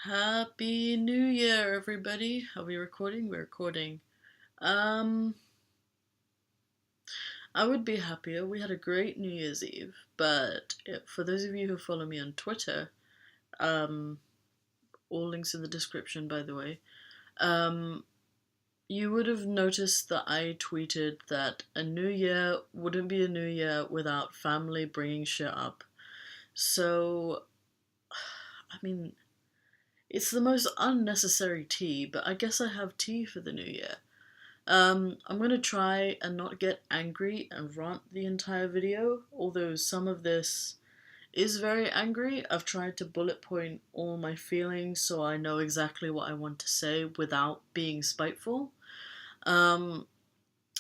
Happy New Year, everybody. Are we recording? We're recording. Um, I would be happier. We had a great New Year's Eve, but for those of you who follow me on Twitter, um, all links in the description, by the way, um, you would have noticed that I tweeted that a new year wouldn't be a new year without family bringing shit up. So, I mean, it's the most unnecessary tea, but I guess I have tea for the new year. I'm gonna try and not get angry and rant the entire video, although some of this is very angry. I've tried to bullet point all my feelings so I know exactly what I want to say without being spiteful. Um,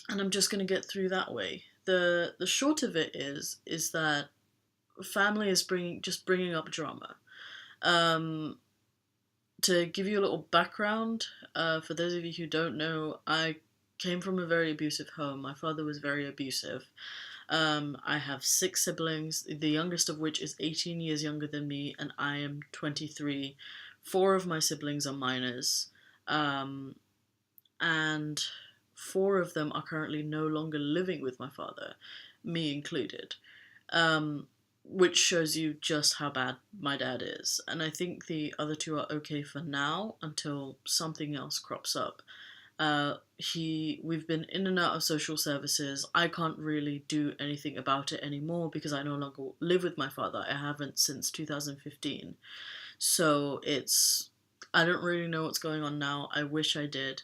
and I'm just gonna get through that way. The short of it is that family is bringing up drama. Um, to give you a little background, for those of you who don't know, I came from a very abusive home. My father was very abusive. I have six siblings, the youngest of which is 18 years younger than me, and I am 23. Four of my siblings are minors, um, and four of them are currently no longer living with my father, me included. Um, which shows you just how bad my dad is. And I think the other two are okay for now until something else crops up. We've been in and out of social services. I can't really do anything about it anymore because I no longer live with my father. I haven't since 2015. So I don't really know what's going on now. I wish I did.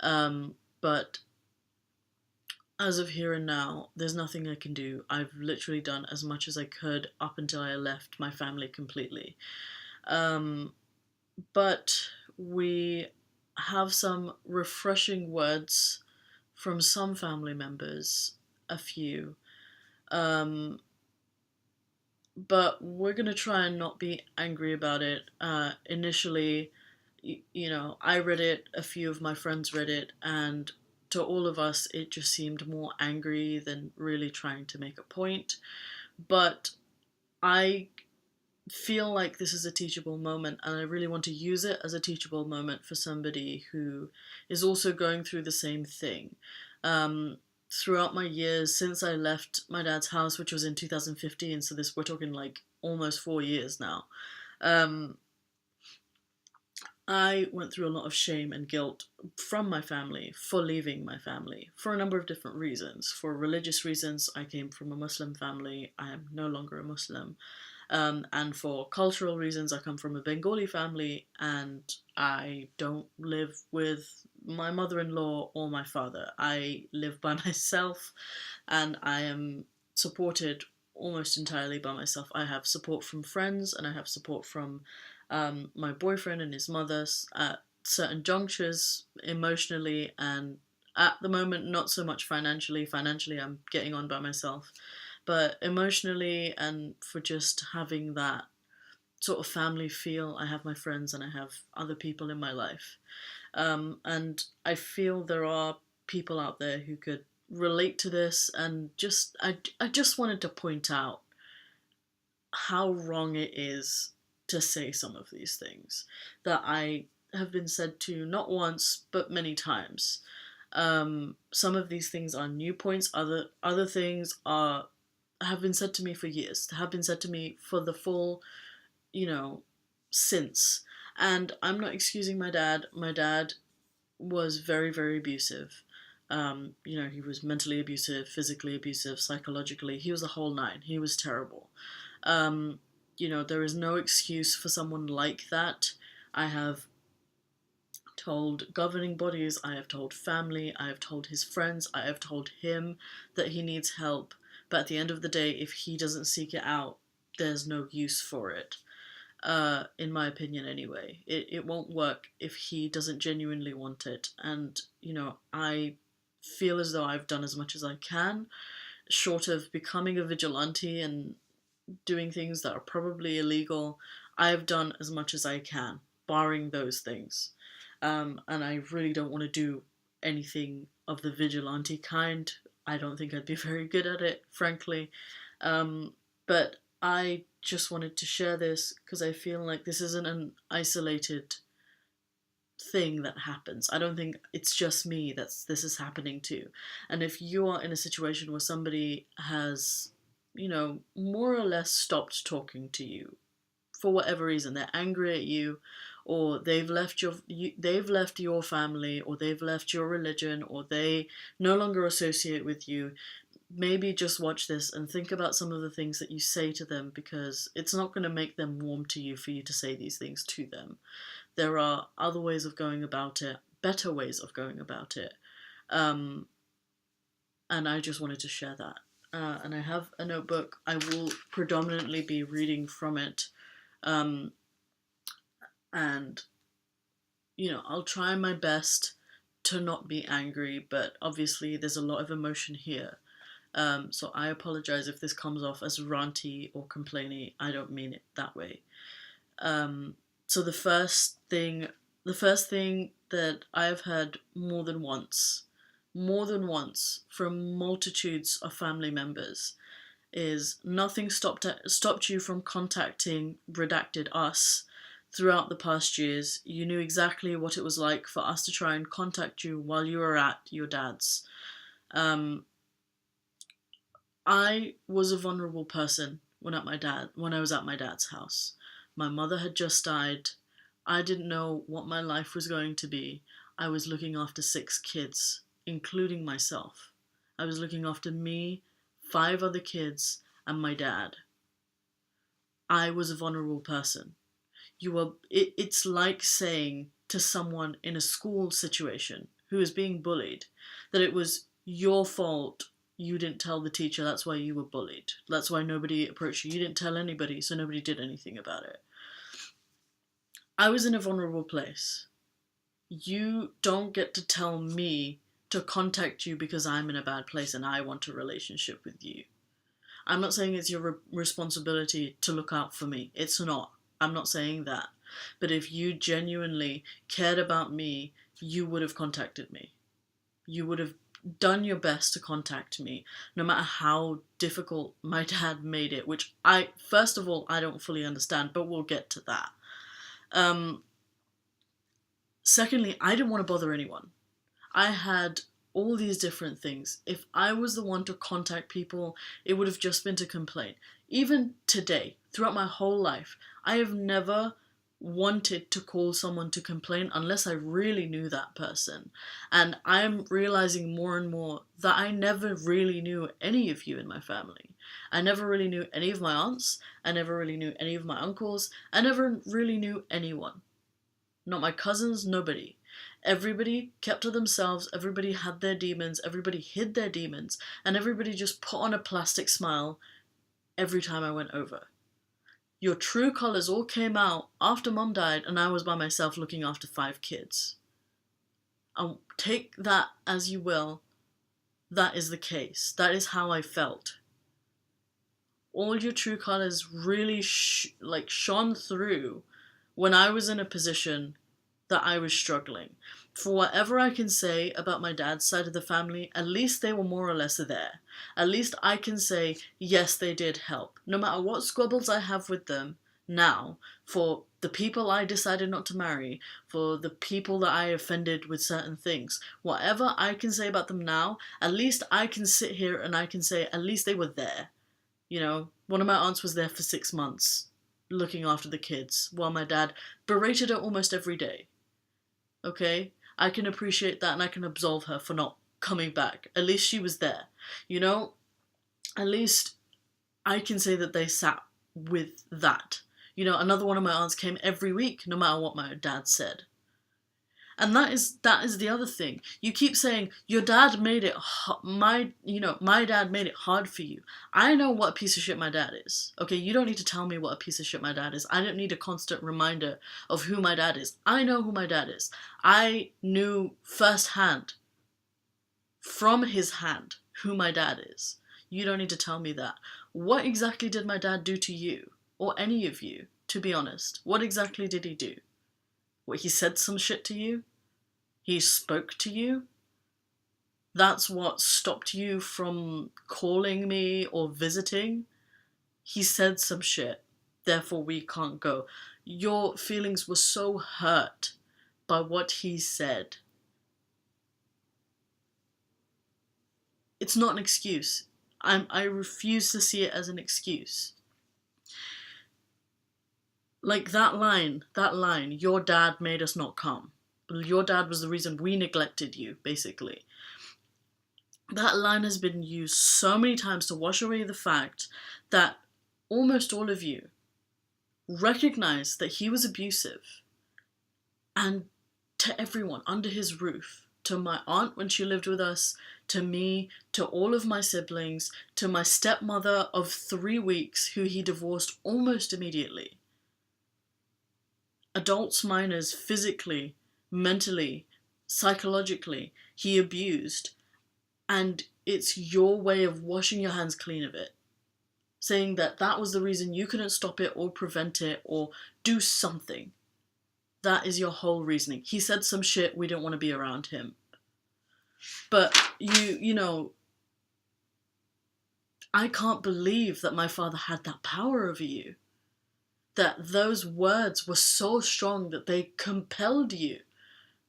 But as of here and now, there's nothing I can do. I've literally done as much as I could up until I left my family completely. Um, but we have some refreshing words from some family members, a few. Um, but we're gonna try and not be angry about it. Initially, I read it, a few of my friends read it, and to all of us, it just seemed more angry than really trying to make a point. But I feel like this is a teachable moment, and I really want to use it as a teachable moment for somebody who is also going through the same thing. Um, Throughout my years since I left my dad's house, which was in 2015, so we're talking like almost 4 years now. Um, I went through a lot of shame and guilt from my family for leaving my family for a number of different reasons. For religious reasons, I came from a Muslim family, I am no longer a Muslim. And for cultural reasons, I come from a Bengali family and I don't live with my mother in law or my father. I live by myself and I am supported almost entirely by myself. I have support from friends and I have support from my boyfriend and his mother at certain junctures, emotionally, and at the moment, not so much financially. Financially, I'm getting on by myself, but emotionally, and for just having that sort of family feel, I have my friends and I have other people in my life. And I feel there are people out there who could relate to this, and I just wanted to point out how wrong it is to say some of these things that I have been said to not once but many times. Some of these things are new points. Other things are have been said to me for years. Have been said to me for the full, you know, since. And I'm not excusing my dad. My dad was very, very abusive. He was mentally abusive, physically abusive, psychologically. He was a whole nine. He was terrible. Um, there is no excuse for someone like that. I have told governing bodies, I have told family, I have told his friends, I have told him that he needs help. But at the end of the day, if he doesn't seek it out, there's no use for it. In my opinion, anyway. It won't work if he doesn't genuinely want it. And, I feel as though I've done as much as I can, short of becoming a vigilante and doing things that are probably illegal. I have done as much as I can, barring those things. And I really don't want to do anything of the vigilante kind. I don't think I'd be very good at it, frankly. But I just wanted to share this because I feel like this isn't an isolated thing that happens. I don't think it's just me this is happening to. And if you are in a situation where somebody has, more or less stopped talking to you for whatever reason, they're angry at you, or they've left your family, or they've left your religion, or they no longer associate with you, maybe just watch this and think about some of the things that you say to them, because it's not going to make them warm to you for you to say these things to them. There are other ways of going about it, better ways of going about it. And I just wanted to share that. And I have a notebook. I will predominantly be reading from it. And, I'll try my best to not be angry, but obviously there's a lot of emotion here. So I apologize if this comes off as ranty or complainy. I don't mean it that way. So the first thing that I've heard more than once from multitudes of family members is nothing stopped you from contacting redacted us throughout the past years. You knew exactly what it was like for us to try and contact you while you were at your dad's. I was a vulnerable person when I was at my dad's house. My mother had just died. I didn't know what my life was going to be. I was looking after 6 kids, including myself. I was looking after me, 5 other kids, and my dad. I was a vulnerable person. It's like saying to someone in a school situation who is being bullied that it was your fault. You didn't tell the teacher, that's why you were bullied. That's why nobody approached you. You didn't tell anybody, so nobody did anything about it. I was in a vulnerable place. You don't get to tell me to contact you because I'm in a bad place and I want a relationship with you. I'm not saying it's your responsibility to look out for me. It's not. I'm not saying that. But if you genuinely cared about me, you would have contacted me. You would have done your best to contact me, no matter how difficult my dad made it, which first of all, I don't fully understand, but we'll get to that. Secondly, I didn't want to bother anyone. I had all these different things. If I was the one to contact people, it would have just been to complain. Even today, throughout my whole life, I have never wanted to call someone to complain unless I really knew that person. And I'm realizing more and more that I never really knew any of you in my family. I never really knew any of my aunts. I never really knew any of my uncles. I never really knew anyone. Not my cousins, nobody. Everybody kept to themselves, everybody had their demons, everybody hid their demons, and everybody just put on a plastic smile every time I went over. Your true colours all came out after Mum died and I was by myself looking after 5 kids. And take that as you will, that is the case. That is how I felt. All your true colours really shone through when I was in a position that I was struggling. For whatever I can say about my dad's side of the family, at least they were more or less there. At least I can say, yes, they did help. No matter what squabbles I have with them now, for the people I decided not to marry, for the people that I offended with certain things, whatever I can say about them now, at least I can sit here and I can say, at least they were there. One of my aunts was there for 6 months, looking after the kids, while my dad berated her almost every day. Okay? I can appreciate that and I can absolve her for not coming back. At least she was there. At least I can say that they sat with that. Another one of my aunts came every week, no matter what my dad said. And that is the other thing. You keep saying your dad made it my dad made it hard for you. I know what a piece of shit my dad is. Okay, you don't need to tell me what a piece of shit my dad is. I don't need a constant reminder of who my dad is. I know who my dad is. I knew firsthand, from his hand, who my dad is. You don't need to tell me that. What exactly did my dad do to you? Or any of you, to be honest? What exactly did he do? What, he said some shit to you? He spoke to you? That's what stopped you from calling me or visiting? He said some shit. therefore we can't go. Your feelings were so hurt by what he said. It's not an excuse. I refuse to see it as an excuse. Like that line, your dad made us not come. Your dad was the reason we neglected you, basically. That line has been used so many times to wash away the fact that almost all of you recognize that he was abusive. And to everyone under his roof, to my aunt when she lived with us, to me, to all of my siblings, to my stepmother of 3 weeks who he divorced almost immediately. Adults, minors, physically, mentally, psychologically, he abused. And it's your way of washing your hands clean of it. Saying that that was the reason you couldn't stop it or prevent it or do something. That is your whole reasoning. He said some shit, we don't want to be around him. But you know, I can't believe that my father had that power over you. That those words were so strong that they compelled you,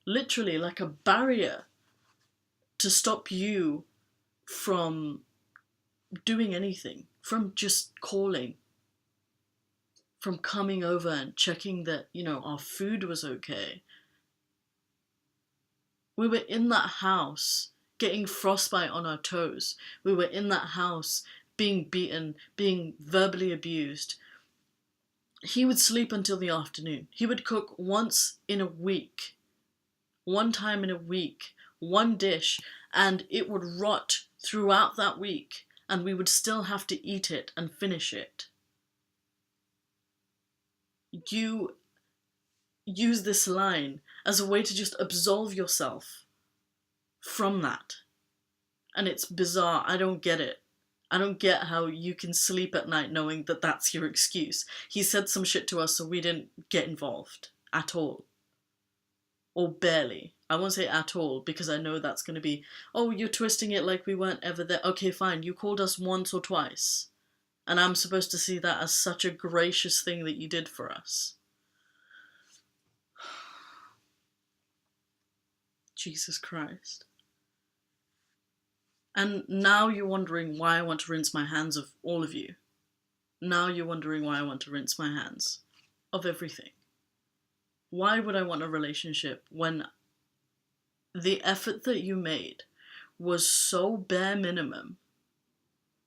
literally like a barrier, to stop you from doing anything, from just calling, from coming over and checking that, you know, our food was okay. We were in that house getting frostbite on our toes. We were in that house being beaten, being verbally abused. He would sleep until the afternoon. He would cook once in a week, one time in a week, one dish, and it would rot throughout that week, and we would still have to eat it and finish it. You use this line as a way to just absolve yourself from that. And it's bizarre. I don't get it. I don't get how you can sleep at night knowing that that's your excuse. He said some shit to us so we didn't get involved at all. Or barely. I won't say at all because I know that's going to be, oh, you're twisting it like we weren't ever there. Okay, fine. You called us once or twice. And I'm supposed to see that as such a gracious thing that you did for us. Jesus Christ. And now you're wondering why I want to rinse my hands of all of you. Now you're wondering why I want to rinse my hands of everything. Why would I want a relationship when the effort that you made was so bare minimum,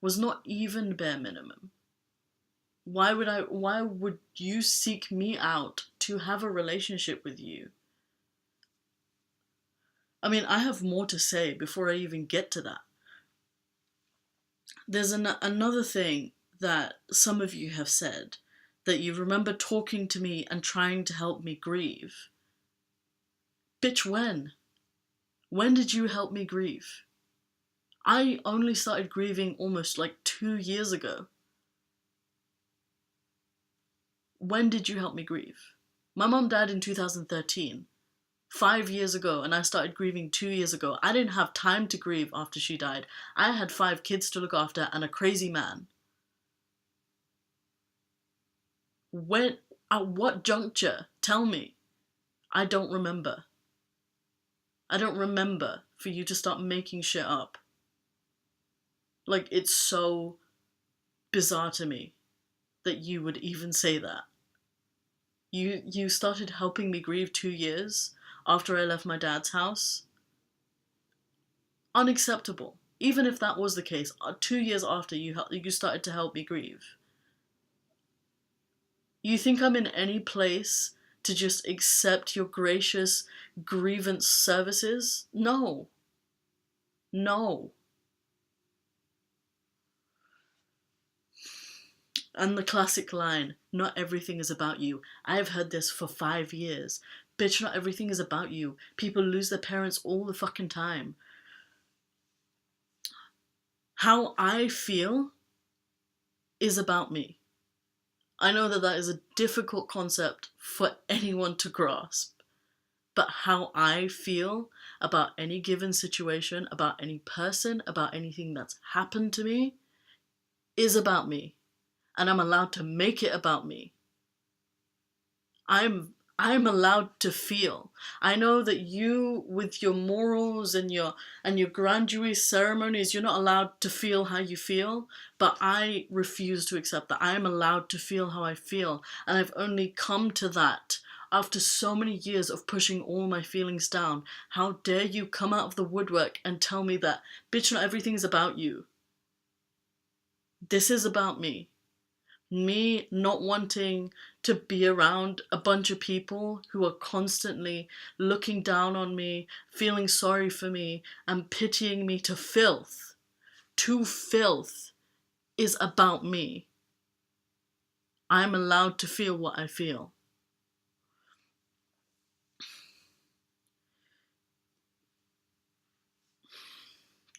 was not even bare minimum? Why would you seek me out to have a relationship with you? I mean, I have more to say before I even get to that. There's another thing that some of you have said, that you remember talking to me and trying to help me grieve. Bitch, when? When did you help me grieve? I only started grieving almost like 2 years ago. When did you help me grieve? My mom died in 2013. 5 years ago, and I started grieving 2 years ago. I didn't have time to grieve after she died. I had 5 kids to look after and a crazy man. When, at what juncture? Tell me. I don't remember. I don't remember for you to start making shit up. Like, it's so bizarre to me that you would even say that. You started helping me grieve 2 years after I left my dad's house? Unacceptable. Even if that was the case, 2 years after you started to help me grieve. You think I'm in any place to just accept your gracious grievance services? No. No. And the classic line, not everything is about you. I have heard this for 5 years. Bitch, not everything is about you. People lose their parents all the fucking time. How I feel is about me. I know that is a difficult concept for anyone to grasp. But how I feel about any given situation, about any person, about anything that's happened to me, is about me. and I'm allowed to make it about me. I'm allowed to feel. I know that you, with your morals and your grandiose ceremonies, you're not allowed to feel how you feel, but I refuse to accept that. I am allowed to feel how I feel, and I've only come to that after so many years of pushing all my feelings down. How dare you come out of the woodwork and tell me that, bitch, not everything's about you. This is about me. Me not wanting to be around a bunch of people who are constantly looking down on me, feeling sorry for me, and pitying me to filth is about me. I'm allowed to feel what I feel.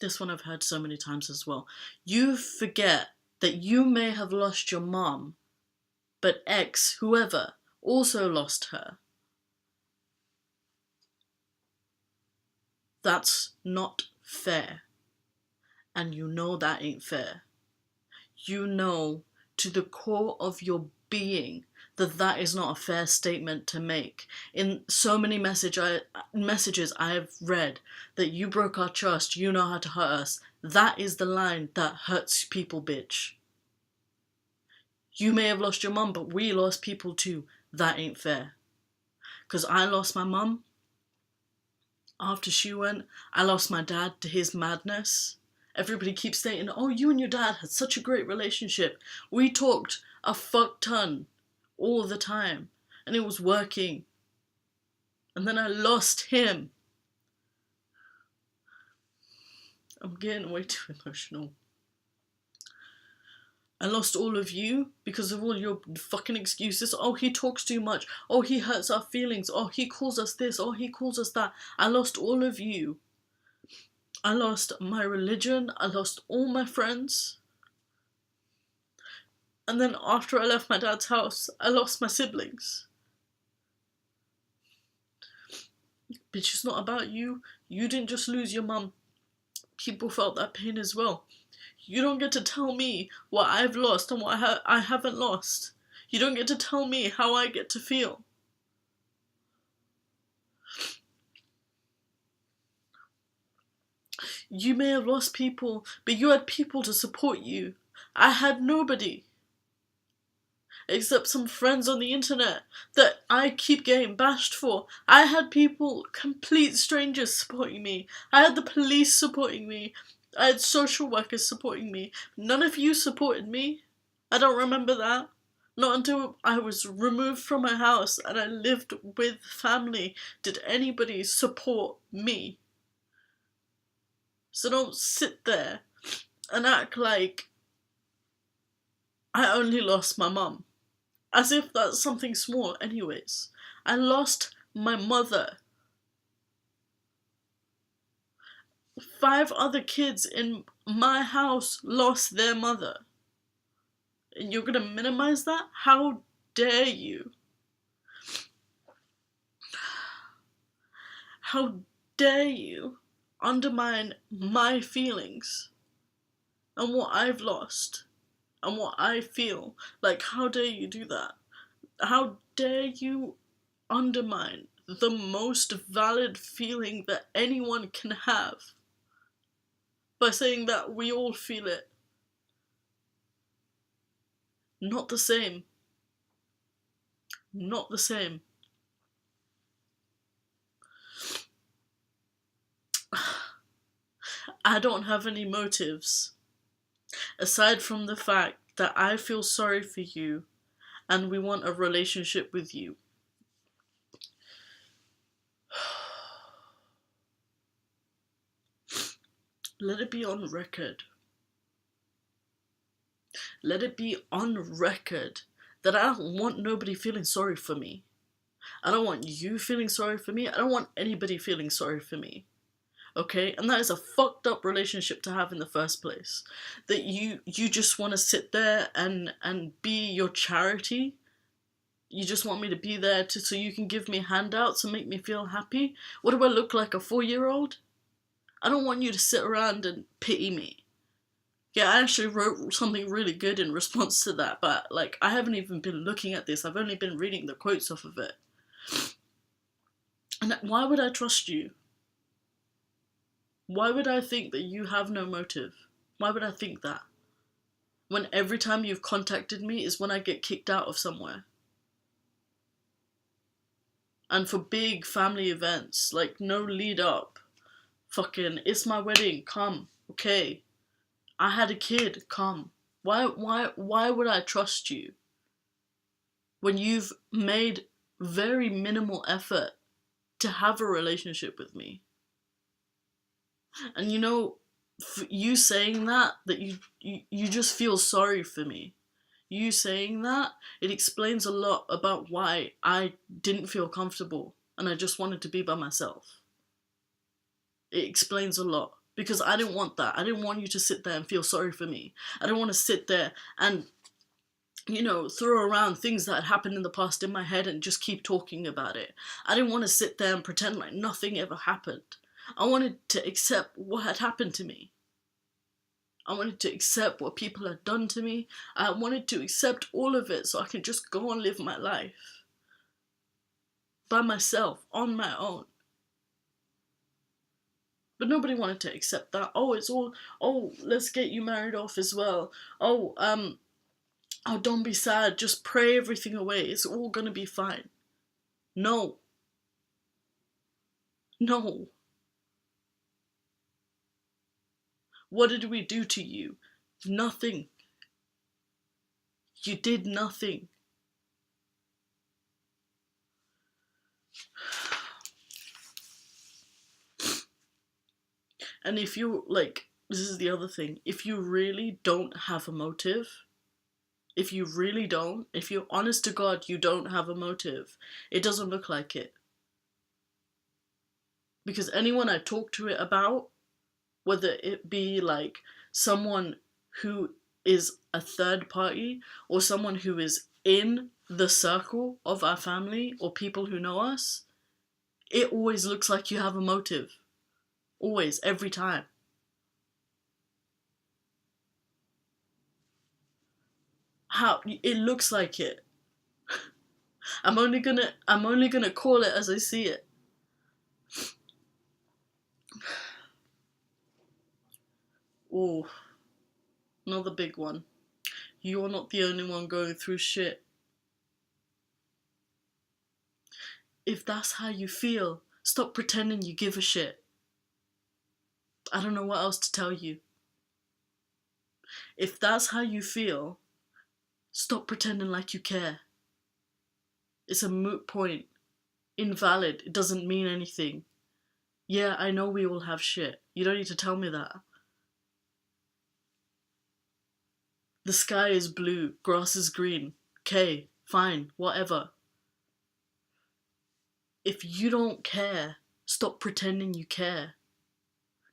This one I've heard so many times as well. You forget that you may have lost your mom, but X, whoever, also lost her. That's not fair. And you know that ain't fair. You know to the core of your being that that is not a fair statement to make. In so many messages I have read that you broke our trust, you know how to hurt us. That is the line that hurts people, bitch. You may have lost your mum, but we lost people too. That ain't fair. Because I lost my mum after she went. I lost my dad to his madness. Everybody keeps saying, oh, you and your dad had such a great relationship. We talked a fuck ton all the time, and it was working. And then I lost him. I'm getting way too emotional. I lost all of you because of all your fucking excuses. Oh, he talks too much. Oh, he hurts our feelings. Oh, he calls us this. Oh, he calls us that. I lost all of you. I lost my religion. I lost all my friends. And then after I left my dad's house, I lost my siblings. Bitch, it's not about you. You didn't just lose your mum. People felt that pain as well. You don't get to tell me what I've lost and what I haven't lost. You don't get to tell me how I get to feel. You may have lost people, but you had people to support you. I had nobody. Except some friends on the internet that I keep getting bashed for. I had people, complete strangers, supporting me. I had the police supporting me. I had social workers supporting me. None of you supported me. I don't remember that. Not until I was removed from my house and I lived with family did anybody support me. So don't sit there and act like I only lost my mum. As if that's something small anyways. I lost my mother. 5 other kids in my house lost their mother. And you're gonna minimize that? How dare you? How dare you undermine my feelings and what I've lost and what I feel? Like, how dare you do that? How dare you undermine the most valid feeling that anyone can have by saying that we all feel it? Not the same. Not the same. I don't have any motives aside from the fact that I feel sorry for you and we want a relationship with you. Let it be on record. Let it be on record that I don't want nobody feeling sorry for me. I don't want you feeling sorry for me. I don't want anybody feeling sorry for me. Okay? And that is a fucked up relationship to have in the first place. That you just want to sit there and be your charity. You just want me to be there so you can give me handouts and make me feel happy. What do I look like, a 4-year-old? I don't want you to sit around and pity me. Yeah, I actually wrote something really good in response to that, but like I haven't even been looking at this. I've only been reading the quotes off of it. And why would I trust you? Why would I think that you have no motive? Why would I think that? When every time you've contacted me is when I get kicked out of somewhere. And for big family events, like no lead up. Fucking, it's my wedding, come, okay. I had a kid, come. Why would I trust you when you've made very minimal effort to have a relationship with me? And you know, you saying that you just feel sorry for me. You saying that, it explains a lot about why I didn't feel comfortable and I just wanted to be by myself. It explains a lot. Because I didn't want that. I didn't want you to sit there and feel sorry for me. I didn't want to sit there and, you know, throw around things that had happened in the past in my head and just keep talking about it. I didn't want to sit there and pretend like nothing ever happened. I wanted to accept what had happened to me. I wanted to accept what people had done to me. I wanted to accept all of it so I could just go and live my life. By myself, on my own. But nobody wanted to accept that. Oh, let's get you married off as well. Oh, don't be sad. Just pray everything away. It's all gonna be fine. No. No. What did we do to you? Nothing. You did nothing. And if you, like, this is the other thing. If you really don't have a motive, if you're honest to God, you don't have a motive, it doesn't look like it. Because anyone I talk to it about, whether it be like someone who is a third party or someone who is in the circle of our family or people who know us, it always looks like you have a motive. Always, every time. How it looks like it. I'm only gonna call it as I see it. Oh, another big one. You're not the only one going through shit. If that's how you feel, stop pretending you give a shit. I don't know what else to tell you. If that's how you feel, stop pretending like you care. It's a moot point. Invalid. It doesn't mean anything. Yeah, I know we all have shit. You don't need to tell me that. The sky is blue, grass is green. Okay, fine, whatever. If you don't care, stop pretending you care.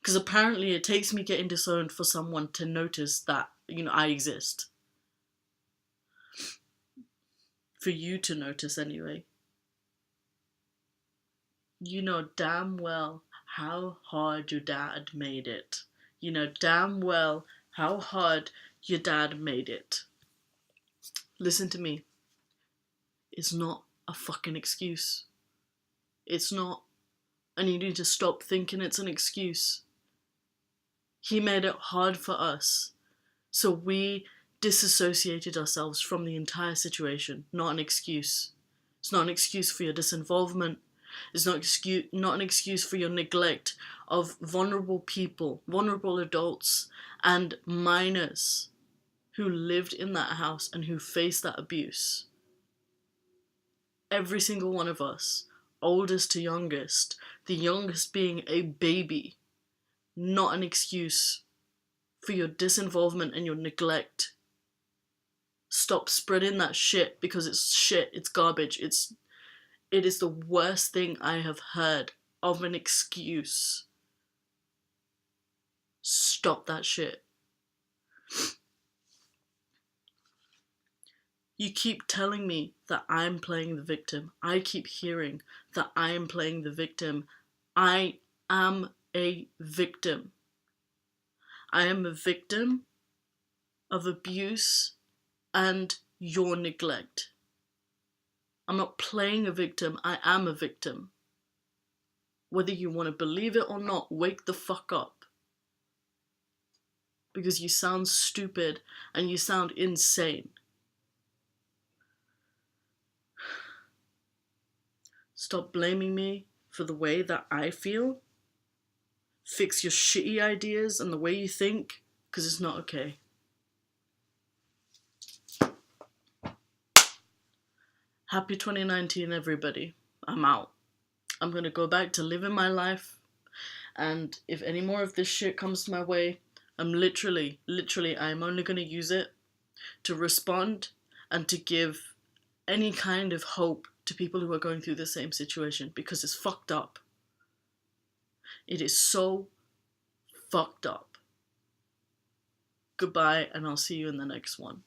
Because apparently it takes me getting disowned for someone to notice that, you know, I exist. For you to notice anyway. You know damn well how hard your dad made it. You know damn well how hard your dad made it. Listen to me. It's not a fucking excuse. It's not. And you need to stop thinking it's an excuse. He made it hard for us. So we disassociated ourselves from the entire situation. Not an excuse. It's not an excuse for your disinvolvement. It's not an excuse for your neglect of vulnerable people, vulnerable adults, and minors who lived in that house and who faced that abuse. Every single one of us, oldest to youngest, the youngest being a baby, not an excuse for your disinvolvement and your neglect. Stop spreading that shit because it's shit, it's garbage, it is the worst thing I have heard of an excuse. Stop that shit. You keep telling me that I'm playing the victim. I keep hearing that I am playing the victim. I am a victim. I am a victim of abuse and your neglect. I'm not playing a victim, I am a victim. Whether you want to believe it or not, wake the fuck up. Because you sound stupid and you sound insane. Stop blaming me for the way that I feel. Fix your shitty ideas and the way you think, because it's not okay. Happy 2019, everybody. I'm out. I'm gonna go back to living my life, and if any more of this shit comes my way, I'm literally, I'm only gonna use it to respond and to give any kind of hope to people who are going through the same situation, because it's fucked up. It is so fucked up. Goodbye, and I'll see you in the next one.